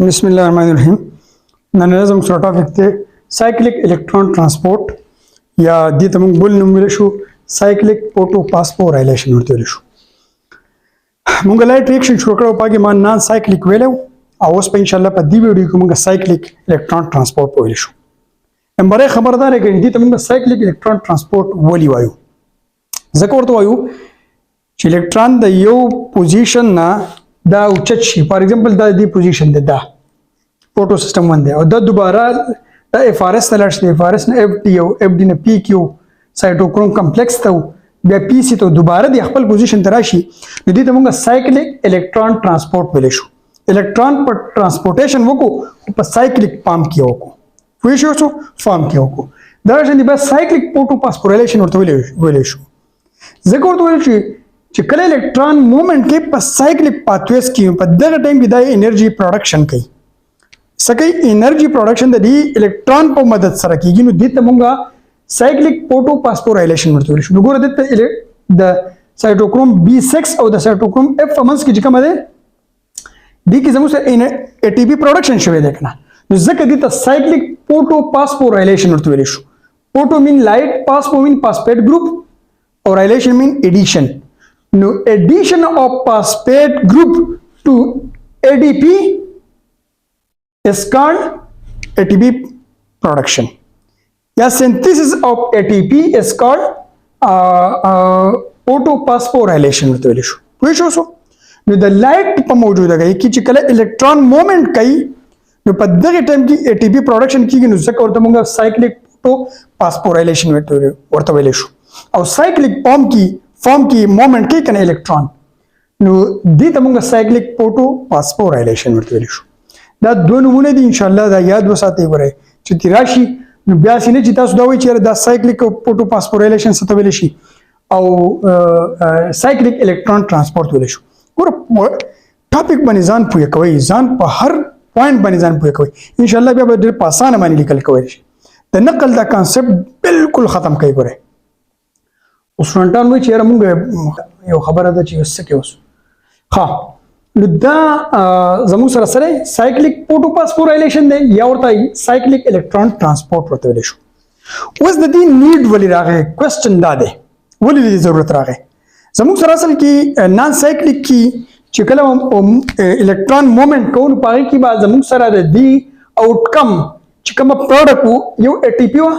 بسم الله الرحمن الرحیم نن زموږ سره ټاپک دی سایکلیک الکترون ترانسپورت یا دې ته موږ بل نوم ویلی شو سایکلیک فوټوفاسفورایلیشن ورته ویلی شو. موږ لایټ ریاکشن شروع کړو په کې ما نان سایکلیک ویلو او اوس په ان شاء الله په دې ویډیو کې موږ سایکلیک الکترون ترانسپورت ویلی شو. امبره خبردار کړئ دې ته موږ سایکلیک الکترون ترانسپورت ولي وایو. ځکه ورته وایو چې الکترون د یو پوزیشن نه دا اوچت شي. فار ایگزامپل دا دی پوزیشن دی دا فوټو سیستم باندې او دا دوباره دا اف ار اس تلل شي. اف ار اس نه اف ټي او اف ډي نه پی کیو سایټوکروم کمپلیکس ته بیا پی سی ته دوباره د خپل پوزیشن ته راشي. نو دې ته موږ سایکلیک الکترون ترانسپورت ویل شو. الکترون پر ترانسپورټیشن وکړو په سایکلیک فارم کې وکړو. وی شو فارم کې وکړو. دا شان دی بس سایکلیک فوټوفاسفورایلیشن ورته ویل شو. ځکه ورته ویل شي چې کله الکترون موومنت کې په سایکلیک پاتویز کې په دغه ټایم کې د انرژي پروډکشن کوي. سکه انرژي پروډکشن د دې الکترون په مدد سره کیږي. نو دې ته مونږه سایکلیک فوټوفاسفورایلیشن ورته ویل شو. نو ګوره دته د سایټوکروم B6 او د سایټوکروم F فمنس کې چې کوم ده دې کې زموږ سره ATP پروډکشن شوی دی کنه. نو ځکه دې ته سایکلیک فوټوفاسفورایلیشن ورته ویل شو. فوټو مین لایټ، فاسفو مین فاسفیټ ګروپ او رایلیشن مین ایډیشن. No, addition of phosphate group to ADP is called ATP production. Yeah, synthesis of ATP is called photophosphorylation. So, the light په موجوده کې چې کله الکترون موومنت کوي نو په دغه ټایم کې ATP production کیږي. نو ځکه ورته موږ سایکلیک photophosphorylation ورته ویل شو. او سایکلیک فارم کی موومنت کې کنه الکترون نو دې ته موږ سایکلیک فوټوفاسفورایلیشن ورته ویل شو. دا دوه نمونه دي ان شاء الله دا یاد وساتئ. وره چې تراشي نو بیا سینه چې تاسو دا وایي چې دا سایکلیک فوټوفاسفورایلیشن څه ته ویل شي او سایکلیک الکترون ترانسپورت ویل شو. ګوره ټاپک باندې ځان پوهه کوئ، ځان په هر پوینټ باندې ځان پوهه کوئ. ان شاء الله بیا به ډېر په اسانه باندې لیکل کوئ شي. د نقل دا کانسپټ بالکل ختم کوي. ګوره اوس فرنټان وی چې موږ یو خبره ده چې وسه کې اوس ها نو دا زموږ سره سایکلیک فوټوفاسفورایلیشن دی یا ورته سایکلیک الکترون ترانسپورت ورته ویل شو. اوس د دې نیډ ولې راغی؟ کوېسچن دا دی ولې دې ضرورت راغی؟ زموږ سره اصل کې نان سایکلیک کې چې کله الکترون موومنت کوو نو په هغې کې به زموږ سره د دې آوټکم چې کومه پروډکټ و یو ATP وه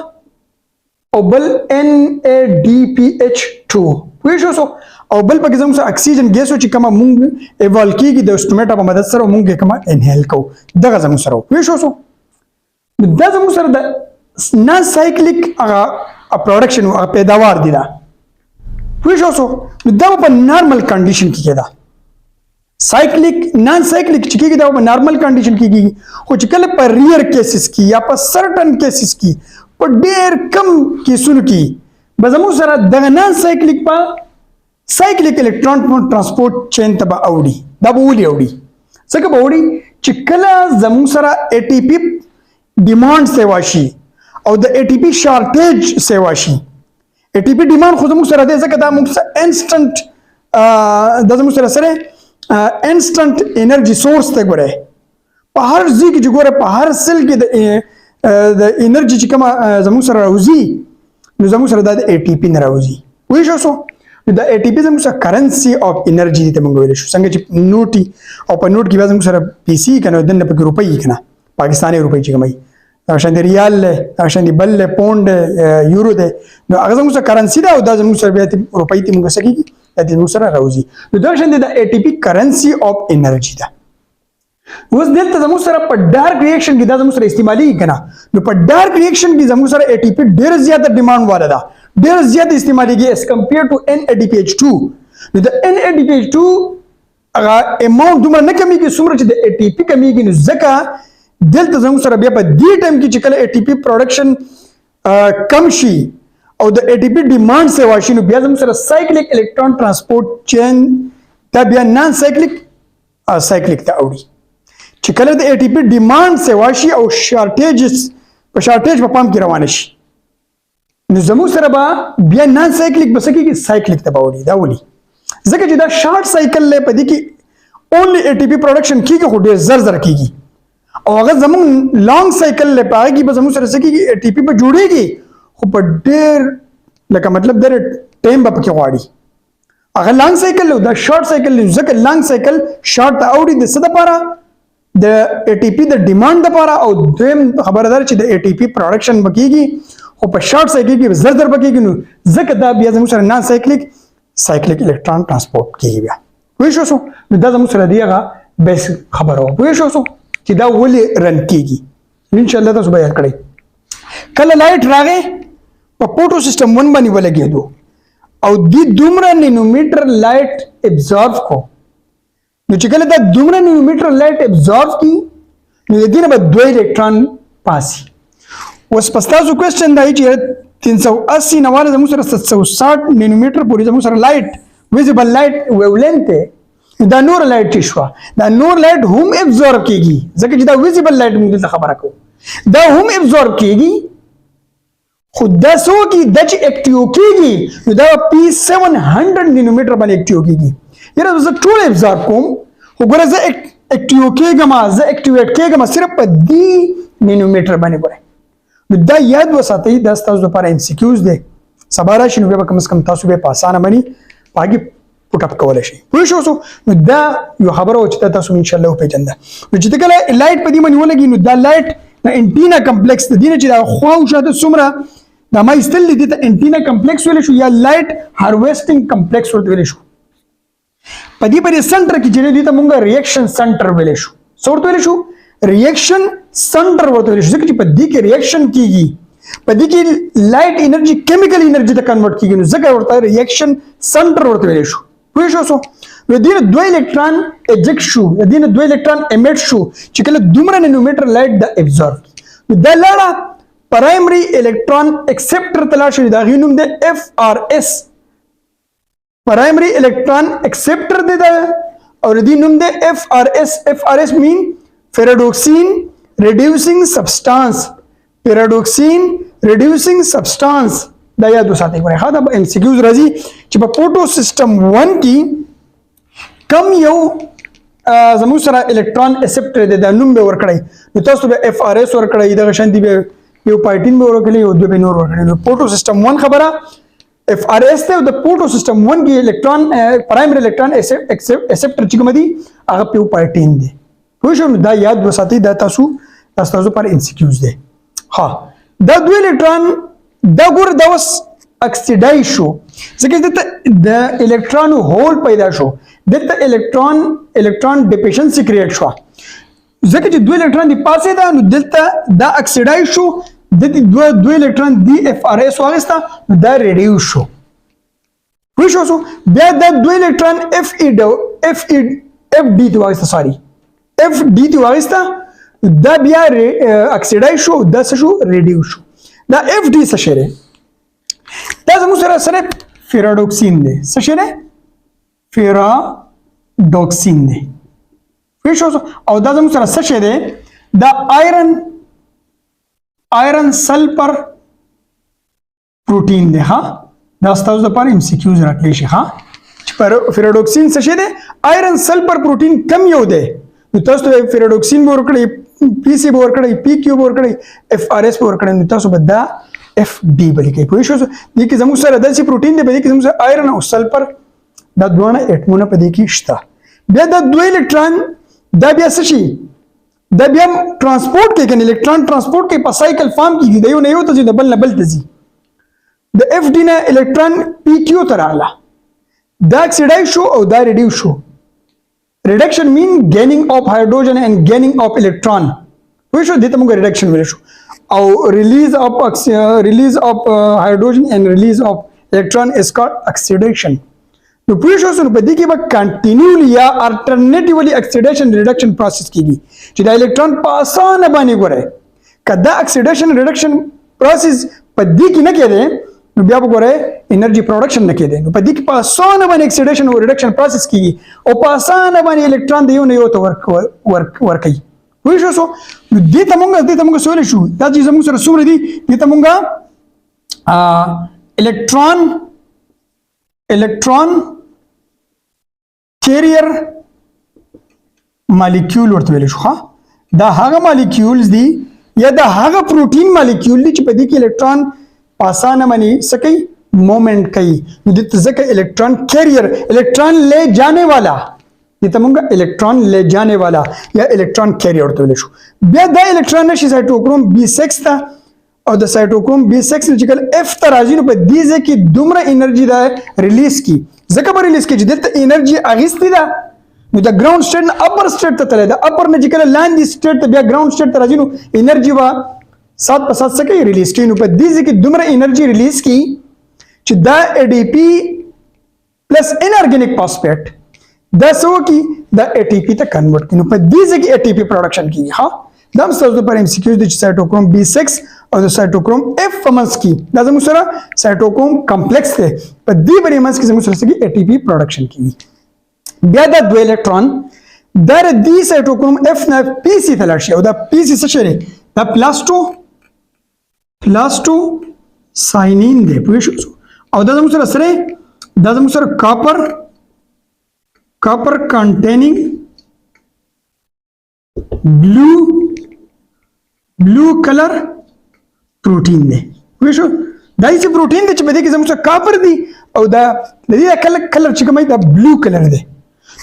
او بل NADPH2 پوه شو او بل پکې زموږ سره اکسیجن ګیس چې کومه مونږ ایوالو کیږي د سټومیټا په مدد سره مونږ یې کومه انهیل کوو. دغه زموږ سره پوه شو. دا زموږ سره د نان سایکلیک هغه پروډکشن هغه پیداوار دی دا پوه شو. دا په نارمل کنډیشن کې کېده. سایکلیک نان سایکلیک چې کېږي دا په نارمل کنډیشن کې کېږي. خو چې کله په ریئر کیسز کې یا په سرټن کیسز کې په ډېر کم کیسونو کې به زموږ سره دغه نان سایکلیک په سایکلیک الکترون ترانسپورت چین ته به اوړي. دا به ولې اوړي؟ ځکه به اوړي چې کله زموږ سره ATP ډیمانډ سیوا شي او د ATP شارټیج سیوا شي. ATP ډیمانډ خو زموږ سره دی ځکه دا موږ سره انسټنټ دا زموږ سره انسټنټ انرژي سورس ته ګوره په هر ځای کې چې ګوره په هر سل کې د انرژي چې کومه زموږ سره راوځي نو زموږ سره د ATP نه راوځي. پوه شو نو د ATP زموږ سره کرنسي اف انرژي ته موږ ویل شو. څنګه چې نوټي او په نوټ کې به زموږ سره پیسي کنه دنه په روپۍ کنه پاکستاني روپۍ چې کومي شان دی ریال له شان دی بل پوند یورو ده نو هغه زموږ سره کرنسي ده او دا زموږ سره بیا روپۍ ته موږ سکیږي د دې موږ سره راوځي. نو دا شان دی د ATP کرنسي اف انرژي ده. اوس دلته زموږ سره په ډارک ریاکشن کې دا زموږ سره استعمالي کنه. نو په ډارک ریاکشن کې زموږ سره ATP ډېر زیاته ډیمانډ والا ده، ډېر زیات استعماليږي as compared to NADPH2. نو د NADPH2 هغه اماونټ دومره نه کمیږي څومره چې د ATP کمیږي. نو ځکه دلته زموږ سره بیا په دې ټایم کې چې کله ATP پروډکشن کم شي او د ATP ډیمانډ سیوا شي نو بیا زموږ سره سایکلیک الکترون ترانسپورت چین دا بیا نان سایکلیک سایکلیک ته اوړي. چې کله د ATP ډیمانډ سیوا شي او شارټیج په پام کې روان شي نو زموږ سره به بیا نان سایکلیک بس کېږي سایکلیک ته به وړي. دا ولي؟ ځکه چې دا شارټ سایکل له په دې کې اونلی ATP پروډکشن کیږي خو ډېر زر کیږي. او هغه زمون لانګ سایکل لپاره کې به زمون سره سکی اي ټي پی په جوړيږي خو په ډېر لکه مطلب در ټایم به پکې غواړي هغه لانګ سایکل دا شارټ سایکل ځکه لانګ سایکل شارټ ته اوړي د څه لپاره د اي ټي پی د ډیماند لپاره او دویم خبردار چې د اي ټي پی پروډکشن بکیږي خو په شارټ سایکل کې زر بکیږي نو ځکه دا بیا زموږ سره نان سایکلیک الکترون ترانسپورت کیږي بیا وای شو نو دا زموږ سره دیغه بیس خبره وای شو چې دا ولې رن کیږي ان شاء الله تاسو بیان کړئ کله لایټ راغې په پوټو سیستم 1 باندې ولګېدو او دی دومره نینومیټر لایټ ابزورب کو نو چې کله دا دومره نینومیټر لایټ ابزورب کی نو د دې نه به 2 الکترون پاسي اوس پستاسو کوېسچن دی چې 380 نواله زموږ سره 760 نینومیټر پورې زموږ سره لایټ ویزیبل لایټ ویولنت دا نور لایټ چې شو دا نور لایټ هم ابزورب کیږي ځکه چې دا ویزیبل لایټ موږ ته خبره کوو دا هم ابزورب کیږي خو دا سو کی د چې اکټیو کیږي نو دا پی 700 نینومیټر باندې اکټیو کیږي یره زه ټول ابزورب کوم خو ګوره زه اکټیو کېږم زه اکټیویټ کېږم صرف په دی نینومیټر باندې ګوره نو دا یاد وساتئ دا ستاسو لپاره ام سی کیوز دی سبا راشي نو بیا به کم از کم تاسو به په اسانه باندې پاګي پټ اپ کولای شي پوه شو نو دا یو خبره و چې تاسو ان شاء الله پیژنده نو چې کله لایټ په دې باندې ولګي نو دا لایټ د انټینا کمپلیکس د دې چې دا خو شاته څومره دا ما استل دي ته انټینا کمپلیکس ویل شو یا لایټ هارویسټینګ کمپلیکس ورته ویل شو په دې پر سنټر کې چې دې ته مونږه ریاکشن سنټر ویل شو څورته ویل شو ریاکشن سنټر ورته ویل شو ځکه چې په دې کې ریاکشن کیږي په دې کې لایټ انرژي کیمیکل انرژي ته کنورټ کیږي نو ځکه ورته ریاکشن سنټر ورته ویل شو پوه شو نو دې 2 الکترون اجیکټ شو دې 2 الکترون امیټ شو چې کله دومره نینومیټر لایټ د ابزورب نو دا لړه پرایمري الکترون اکسپټر تلاش دا غینوم د اف ار اس پرایمري الکترون اکسپټر دی دا او دې نوم د اف ار اس مین پیراډوکسین ریډیوسینګ سبسټانس پیراډوکسین ریډیوسینګ سبسټانس دا یاد وساتئ ګوره دا ام سی کیوز راځي چې په پروټو سیستم 1 کې کم یو زموږ سره الکترون اکسپټر دی دا نوم به ورکړی نو تاسو به اف ار اس ورکړی دا شانتي به یو پارټین به ورکړي او دوی به نور ورکړي نو پروټو سیستم 1 خبره اف ار اس ته د پروټو سیستم 1 کې الکترون پرایمري الکترون اکسپټر چې کوم دي هغه په پارټین دي خو شو دا یاد وساتئ دا تاسو پر ام سی کیوز دی ها دا 2 الکترون دا ګور دا وس اکسیډایز شو ځکه د الکترون هول پیدا شو دته الکترون ډیفیشنسي کریټ شو ځکه چې 2 الکترون دی پاسه دا نو دلته دا اکسیډایز شو د دې 2 الکترون دی اف ار اس واغستا دا ریډیوس شو وښو بیا دا 2 الکترون اف ډي دی واغستا سوري اف ډي دی واغستا دا بیا اکسیډایز شو دا څه شو ریډیوس شو دا اف ډي څه شری دا زموږ سره پیراډوکسین دی څه شری پیراډوکسین دی وښو او دا زموږ سره څه شری دی دا آیرن سلفر پروتین دی ها دا ستاسو لپاره ام سی کیوز راکلی شي ها چې پیراډوکسین څه شی دی آیرن سلفر پروتین کم یو دی نو تاسو ته پیراډوکسین ورکړي پی سی ورکړي پی کیو ورکړي اف ار اس ورکړي نو تاسو به دا اف ډي بلکې پوه شو دې کې زموږ سره داسې پروتین دی په دې کې زموږ سره آیرن او سلفر دا دوه اټمونه په دې کې شته بیا دا 2 الکترون دا بیا څه شي دا بیا ترانسپورت کې کنه الکترون ترانسپورت کې په سایکل فارم کې دی یو نه یو ته ځي بل نه بل ته ځي د اف ډي نه الکترون پی کیو ته راغله دا اکسیډایز شو او دا ریډیوس شو reduction mean gaining of hydrogen and gaining of electron we should dite moga reduction wele shu or release of hydrogen and release of electron is called oxidation no we should so badi ki ba continually ya alternatively oxidation reduction process kigi چې دا electron پاسانه باندې ګوره کدا oxidation reduction process پدې کې نه کېده نو بیا وګوره انرژي پروډکشن نه کېده نو په دې کې په اسانه باندې اکسیډیشن او ریډکشن پروسس کیږي او په اسانه باندې الکترون د یو نه یو ته ورکوي وای شو نو دې ته موږ سوال شو دا چې موږ سره څومره دي دې ته موږ الکترون کیریئر مالیکول ورته ویل شو ها دا هغه مالیکولز دي یا دا هغه پروتین مالیکول دي چې په دې کې الکترون په اسانه باندې څه کوي مومنٹ کوي نو دې ته ځکه الکترون کیریئر الکترون لے جانے والا دې ته موږ الکترون لے جانے والا یا الکترون کیریئر ته ویل شو بیا دا الکترون نشي سایټوکروم B6 ته او د سایټوکروم B6 چې کله F ته راځي نو په دې ځکه دومره انرژي دا ریلیز کی ځکه به ریلیز کی چې دلته انرژي اغیستې ده نو د ګراوند سټیټ نه اپر سټیټ ته تللی د اپر نه چې کله لاندې سټیټ ته بیا ګراوند سټیټ ته راځي نو انرژي به سات په سات څه کوي ریلیز کوي نو په دې ځای کې دومره انرژي ریلیز کی چې دا ADP پلس انارګینیک فاسفیټ دا څه وکړي دا ATP ته کنورټ کړي نو په دې ځای کې ATP پروډکشن کیږي ها دا هم ستاسو لپاره MCQ دی چې سایټوکروم B6 او د سایټوکروم F په منځ کې دا زموږ سره سایټوکروم کمپلیکس دی په دې باندې منځ کې زموږ سره ATP پروډکشن کیږي بیا دا دوه الکترون در دې سایټوکروم F نه PC ته لاړ شي او دا PC څه شي دا پلاسټو ساینین دی پوه شو او دا زموږ سره کاپر کنټینینګ بلو کلر پروتین دی پوه شو دا هیڅ پروتین دی چې په دې کې زموږ سره کاپر دی او دا د دې کلر چې کوم دا بلو کلر دی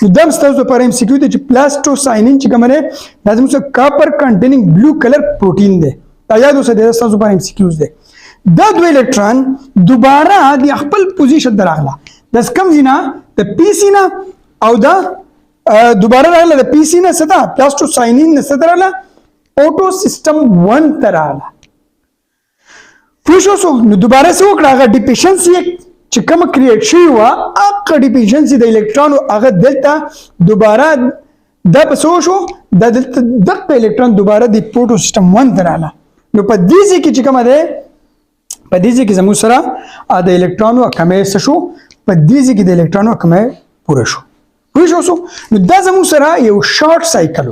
نو دا ستاسو لپاره MCQ دی چې پلاسټوساینین چې کوم دی دا زموږ کاپر کنټینینګ بلو کلر پروتین دی دا یاد اوسه دا ستاسو لپاره MCQs دی دا دوه الکترون دوباره د خپل پوزیشن دراغله د کم زینا د PC نه او دا دوباره راغله د PC نه ستا پلاسټوساینین نه ستراله اوټو سیستم 1 تراله پوښوسو نو دوباره څه وکړه هغه ډیفیشنسي چې کوم کریټ شوی و هغه ډیفیشنسي د الکترون هغه دلته دوباره د پسو شو د دلته د الکترون دوباره د پروتو سیستم 1 دراله نو په دې ځکه چې کوم ده په دې ځکه زموږ سره د الکترون کمې شو په دې ځکه د الکترون کمې پوره شو پوښوسو نو دا زموږ سره یو شارټ سایکل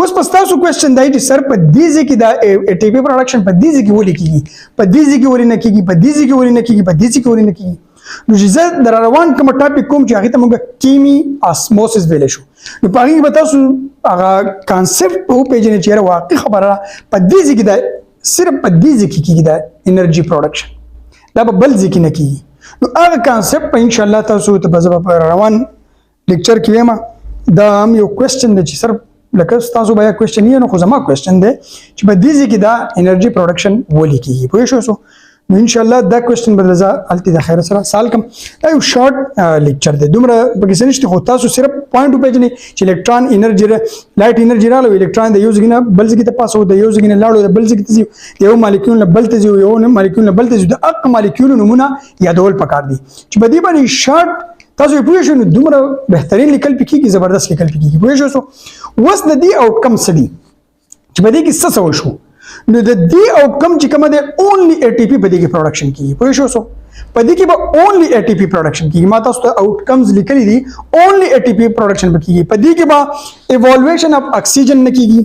اوس په تاسو کوېسچن دی چې سر په دې ځکه دا ATP پروډکشن په دې ځکه ولې کیږي په دې ځکه ولې نه کیږي په دې ځکه ولې نه کیږي په دې ځکه ولې نه کیږي نو چې زه در روان کوم ټاپک کوم چې هغه ته موږ کیمی اسموسس ویل شو نو په هغه به تاسو هغه کانسپټ په پیژنې چې واقعي خبره په دې ځکه دا صرف په دې ځکه کیږي دا انرژي پروډکشن دا په بل ځکه نه کیږي نو هغه کانسپټ په ان شاء الله تاسو ته په روان لیکچر کې وایم دا هم یو کوېسچن دی چې صرف لکه تاسو بیا کوېسچن یې نو خو زما کوېسچن دی چې په دې ځکه دا انرژي پروډکشن ولې کیږي پوه شو نو ان شاء الله دا کوېسچن به زه الته د خیر سره سال کوم دا یو شارټ لیکچر دی دومره پکې نشته خو تاسو صرف پوینټ وپېژنئ چې الکترون انرژي لایټ انرژي راغله الکترون د یو ځای نه بل ځای ته پاسو د یو ځای نه لاړو د بل ځای ته ځي یو مالیکول نه بل ته ځي یو مالیکول نه بل ته ځي د اق مالیکول نمونه یادول پکار دي چې په دې باندې شارټ تاسو پوه شئ نو دومره بهترین لیکل پکېږي زبردست لیکل پکېږي پوه شئ اوس د دې آوټکم څه دي چې په دې کې څه څه وشو نو د دې آوټکم چې کومه ده اونلی ATP په دې کې پروډکشن کیږي پوه شئ په دې کې به اونلی ATP پروډکشن کیږي ما تاسو ته آوټکمز لیکلي دي اونلی ATP پروډکشن کیږي په دې کې به ایوالویشن اف اکسیجن نه کیږي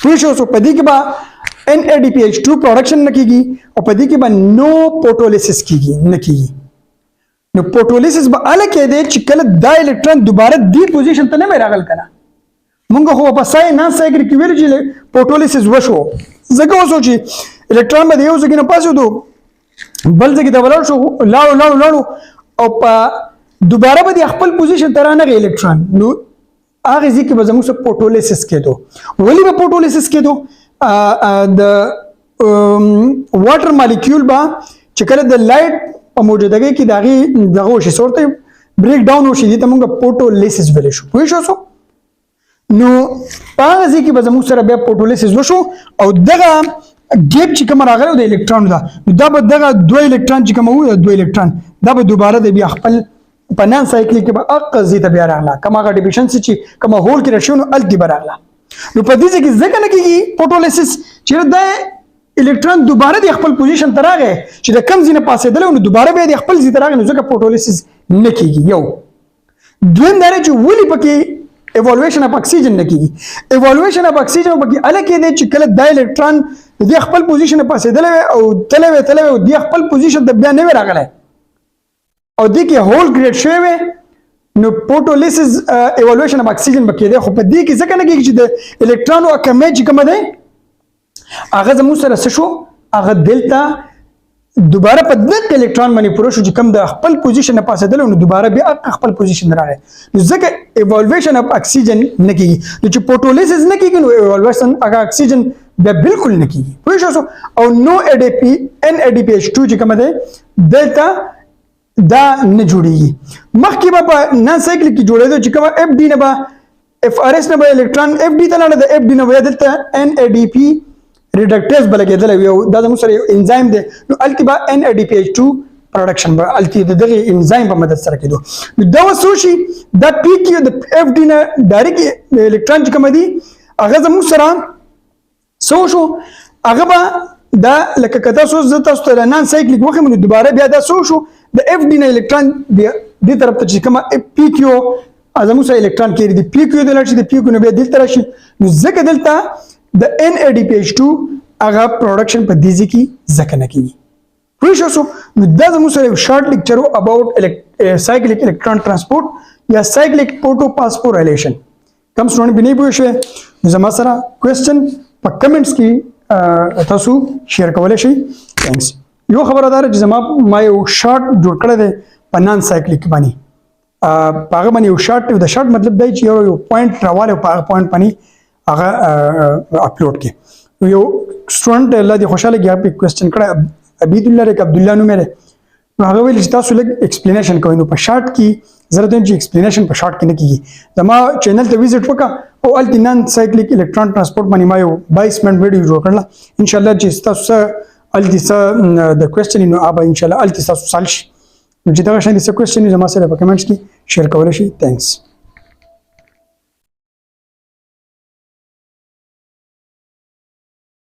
پوه شئ په دې کې به NADPH2 پروډکشن نه کیږي او په دې کې به نو پوټولیسس کیږي نه کیږي نو پوټولیسس به ال کې دی چې کله دا الکترون دوباره دی پوزیشن ته نه راغل کنه مونږ خو په سای نه سای کې ویل چې پوټولیسس وشو زګه وسو چې الکترون به یو ځای نه پاسو دو بل ځای ته ولاړ شو لاړو او په دوباره به خپل پوزیشن ته رانغی الکترون نو هغه ځکه به زموږ سره پوټولیسس کېدو ولی به پوټولیسس کېدو د واټر مالیکول با چې کله د لایټ په موجودګۍ کې دغه شي صورت بریک ډاون وشي دي ته موږ پوټولیسس ویل شو پوه شو نو هغه ځکه به زموږ سره بیا پوټولیسس وشو او دغه ګیپ چې کوم راغلی د الکترون دا دا به دغه دوه الکترون چې کوم وو دوه الکترون دا به دوباره د بیا خپل په نان سایکلیک کې به اقصی ته بیا راغله کومه هغه ډیفیشنسي چې کومه هول کې راشونو الټي به راغله نو په دې کې ځکه نه کېږي پوټولیسس چې د الکترون دوباره د خپل پوزیشن ته راغی چې د کم ځینه پاسېدل نو دوباره به د خپل ځای ته راغی نو ځکه پوټولیسس نه کېږي یو دویم دا چې ولې پکې ایوالویشن اف اکسیجن نه کیږي ایوالویشن اف اکسیجن پکې الکه دی چې کله د الکترون د خپل پوزیشن پاسېدل او تلوي او د خپل پوزیشن د بیا نه راغلی او د کې هول ګریډ شوی نو پھوټولیسس ایوالویشن اف اکسیجن بکې ده، خو په دې کې ځکه نه کېږي چې د الکترون او کمې چې کومه ده هغه زموږ سره څه شو، هغه دلته دوباره په دغه الکترون باندې پوره شو چې کوم د خپل پوزیشن نه پاسېدل، نو دوباره بیا خپل پوزیشن راغی. نو ځکه ایوالویشن اف اکسیجن نه کېږي. نو چې پھوټولیسس نه کېږي نو ایوالویشن هغه اکسیجن بیا بالکل نه کېږي. پوه شو. او نو NADPH2 چې کومه ده دلته دا نه جوړیږي. مخکې به په نان سایکلیک کې جوړېدو چې کومه FD نه به FRS نه به الکترون FD ته لاړه، د FD نه به دلته NADP ریډکټیز بلګېدل یو دا زموږ سره یو انزایم دی. نو الته به NADPH2 پروډکشن به الته د دغه انزایم په مدد سره کېدو. نو دا وسو شي دا PQ د FD نه ډایرکټ الکترون چې کوم دی هغه زموږ سره سو شو، هغه به دا لکه کته سو زه تاسو ته نان سایکلیک وخت نو دوباره بیا دا سو شو د FD نه الکترون دې طرف ته چې کوم PQ زموږ سره الکترون کې دی PQ د لړ شي د PQ نه بیا دلته راشي. نو ځکه دلته د NADPH2 هغه پروډکشن په دې ځای کې ځکه نه کېږي. پوه شو. نو دا زموږ سره یو شارټ لیکچر و اباوټ سایکلیک الکترون ترانسپورټ یا سایکلیک پھوټوفاسفورایلیشن. کوم سټوډنټ به نه پوه شوی نو زما سره کوېسچن په کمنټس کې تاسو شیر کولی شئ. تھینکس. یو خبره دار چې ما یو شارټ جوړ کړی دی په نان سایکلیک باندې، په هغه باندې یو شارټ، د شارټ مطلب دی چې یو پوینټ راواله په هغه پوینټ باندې هغه اپلوډ کې. یو سټوډنټ الله دې خوشاله کې په کوېسچن کړه عبید الله ریک عبد الله نو مې نو هغه ویل چې تاسو لږ ایکسپلینیشن کوئ. نو په شارټ کې ضرورت دی چې ایکسپلینیشن په شارټ کې نه کیږي. زما چینل ته وزټ وکړه او الته نان سایکلیک الکترون ترانسپورټ باندې ما یو 22 منټ ویډیو جوړ کړل. ان شاء الله چې تاسو الته د کوېسچن نو ابا ان شاء الله الته تاسو سال شي. نو چې دا شان دي څه کوېسچن زما سره په کمنټس کې شیر کولای شئ. تھینکس.